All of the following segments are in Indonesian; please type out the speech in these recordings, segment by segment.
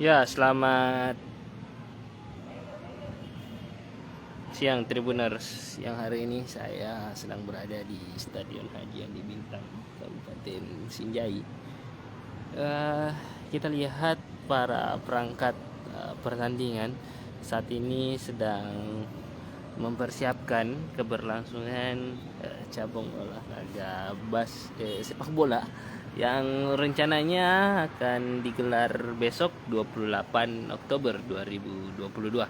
Ya, selamat siang Tribuners. Yang hari ini saya sedang berada di Stadion Haji Andi Bintang, Kabupaten Sinjai. Kita lihat para perangkat pertandingan saat ini sedang mempersiapkan keberlangsungan cabang olahraga sepak bola yang rencananya akan digelar besok 28 Oktober 2022.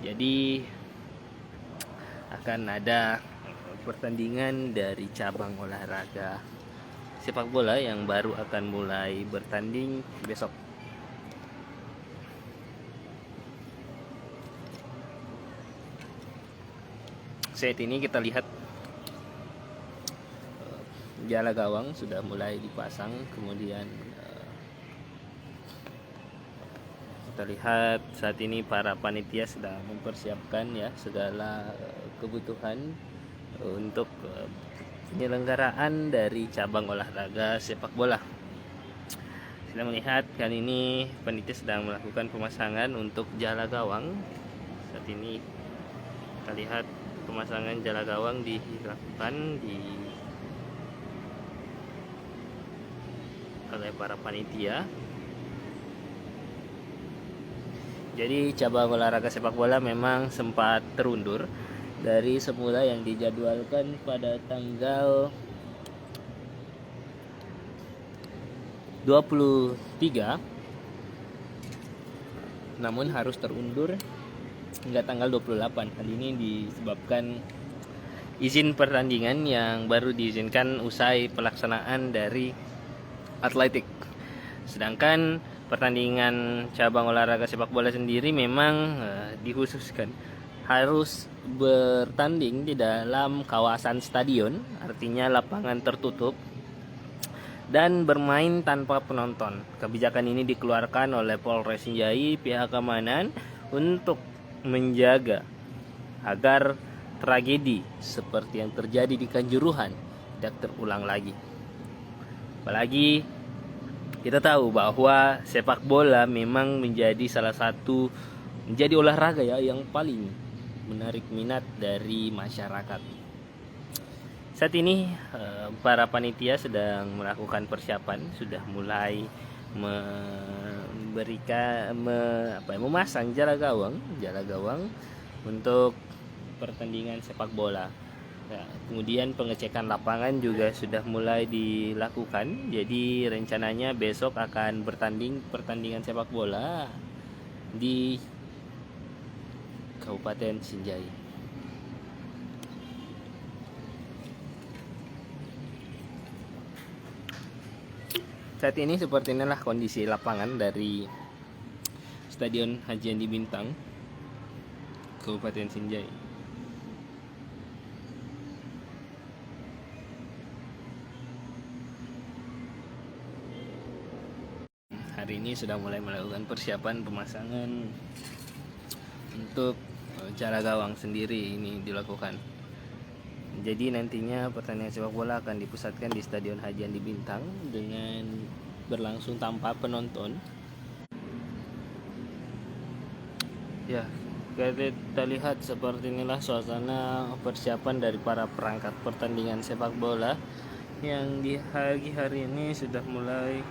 Jadi akan ada pertandingan dari cabang olahraga sepak bola yang baru akan mulai bertanding besok. Saat ini kita lihat jala gawang sudah mulai dipasang, kemudian kita lihat saat ini para panitia sedang mempersiapkan ya segala kebutuhan untuk penyelenggaraan dari cabang olahraga sepak bola. Kita melihat kali ini panitia sedang melakukan pemasangan untuk jala gawang. Saat ini kita lihat pemasangan jala gawang dilakukan oleh para panitia. Jadi cabang olahraga sepak bola memang sempat terundur dari semula yang dijadwalkan pada tanggal 23, namun harus terundur hingga tanggal 28. Hal ini disebabkan izin pertandingan yang baru diizinkan usai pelaksanaan dari atletik. Sedangkan pertandingan cabang olahraga sepak bola sendiri memang dikhususkan harus bertanding di dalam kawasan stadion, artinya lapangan tertutup, dan bermain tanpa penonton. Kebijakan ini dikeluarkan oleh Polres Sinjai pihak keamanan untuk menjaga agar tragedi seperti yang terjadi di Kanjuruhan tidak terulang lagi. Apalagi kita tahu bahwa sepak bola memang menjadi olahraga ya yang paling menarik minat dari masyarakat. Saat ini para panitia sedang melakukan persiapan, sudah mulai memasang jala gawang untuk pertandingan sepak bola. Ya, kemudian pengecekan lapangan juga sudah mulai dilakukan. Jadi rencananya besok akan pertandingan sepak bola di Kabupaten Sinjai. Saat ini seperti inilah kondisi lapangan dari Stadion Haji Andi Bintang, Kabupaten Sinjai. Hari ini sudah mulai melakukan persiapan pemasangan untuk jala gawang sendiri ini dilakukan. Jadi nantinya pertandingan sepak bola akan dipusatkan di Stadion Haji Andi Bintang dengan berlangsung tanpa penonton. Ya, kita lihat seperti inilah suasana persiapan dari para perangkat pertandingan sepak bola yang di hari ini sudah mulai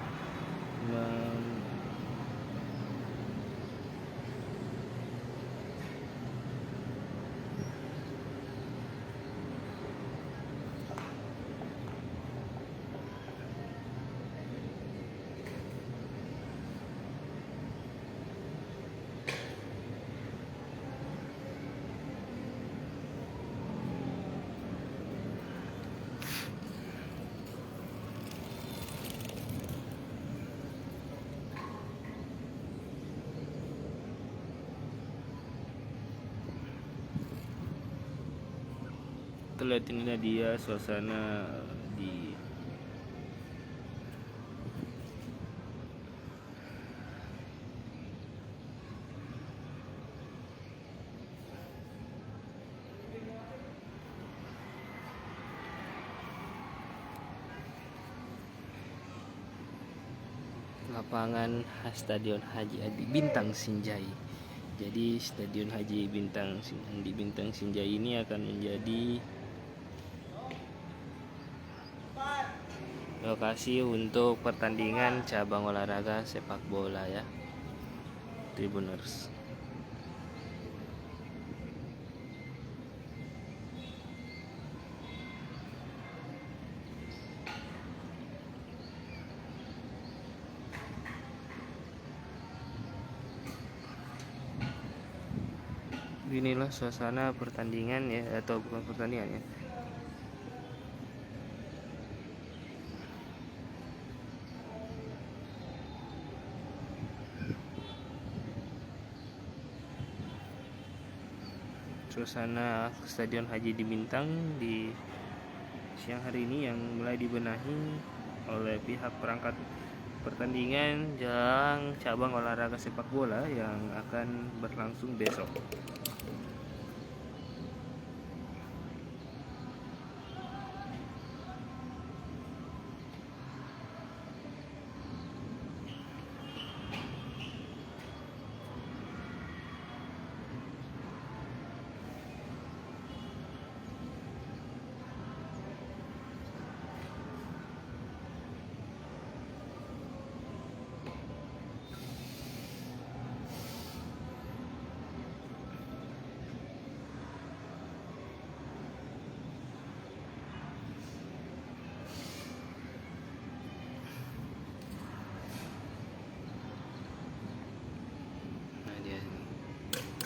terlihat. Inilah dia suasana di lapangan Stadion Haji Adi Bintang Sinjai. Jadi Stadion Haji Bintang Sinjai ini akan menjadi lokasi untuk pertandingan cabang olahraga sepak bola ya, Tribuners. Inilah suasana pertandingan ya, atau bukan pertandingan ya, suasana Stadion Haji di Bintang di siang hari ini yang mulai dibenahi oleh pihak perangkat pertandingan jelang cabang olahraga sepak bola yang akan berlangsung besok.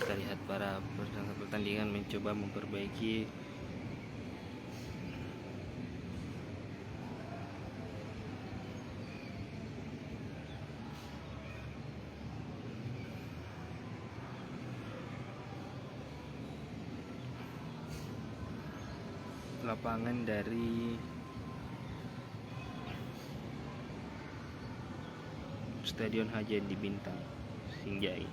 Kita lihat para perangkat pertandingan mencoba memperbaiki lapangan dari Stadion Haji Adi Bintang Sinjai.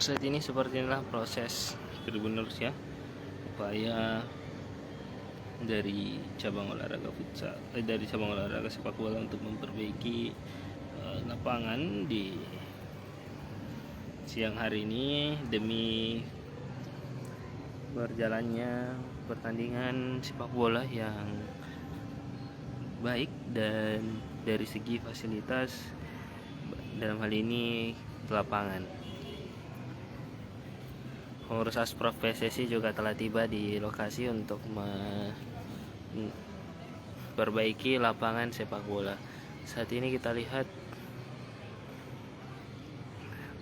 Saat ini seperti inilah proses Tribuners ya, upaya dari cabang olahraga futsal, dari cabang olahraga sepak bola untuk memperbaiki lapangan di siang hari ini demi berjalannya pertandingan sepak bola yang baik dan dari segi fasilitas, dalam hal ini lapangan. Pengurus Asprof PSSI juga telah tiba di lokasi untuk memperbaiki lapangan sepak bola. Saat ini kita lihat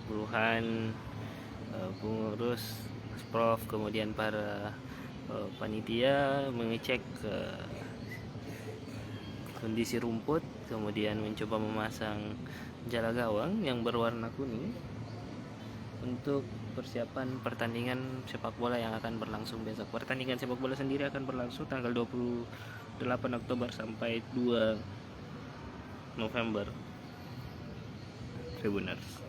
puluhan pengurus Asprof, kemudian para panitia mengecek kondisi rumput, kemudian mencoba memasang jala gawang yang berwarna kuning untuk persiapan pertandingan sepak bola yang akan berlangsung besok. Pertandingan sepak bola sendiri akan berlangsung tanggal 28 Oktober sampai 2 November. Tribuners.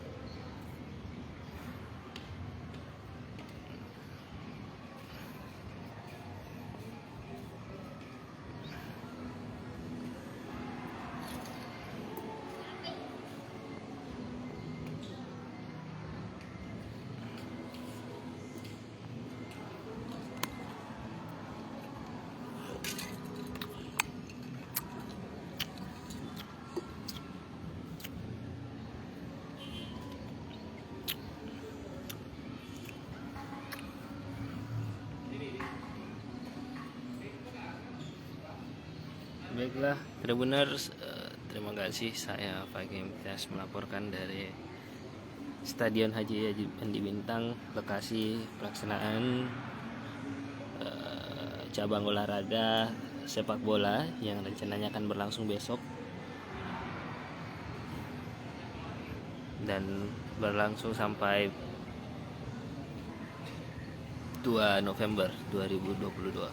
Baiklah, Tribuners, terima kasih. Saya Fakih Imtiaz melaporkan dari Stadion Haji Andi Bintang, lokasi pelaksanaan cabang olahraga sepak bola yang rencananya akan berlangsung besok dan berlangsung sampai 2 November 2022.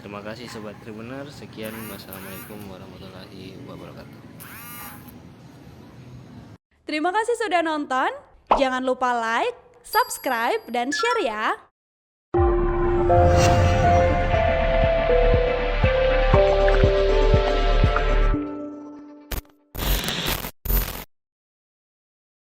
Terima kasih Sobat Tribuner. Sekian, wassalamualaikum warahmatullahi wabarakatuh. Terima kasih sudah nonton. Jangan lupa like, subscribe, dan share ya.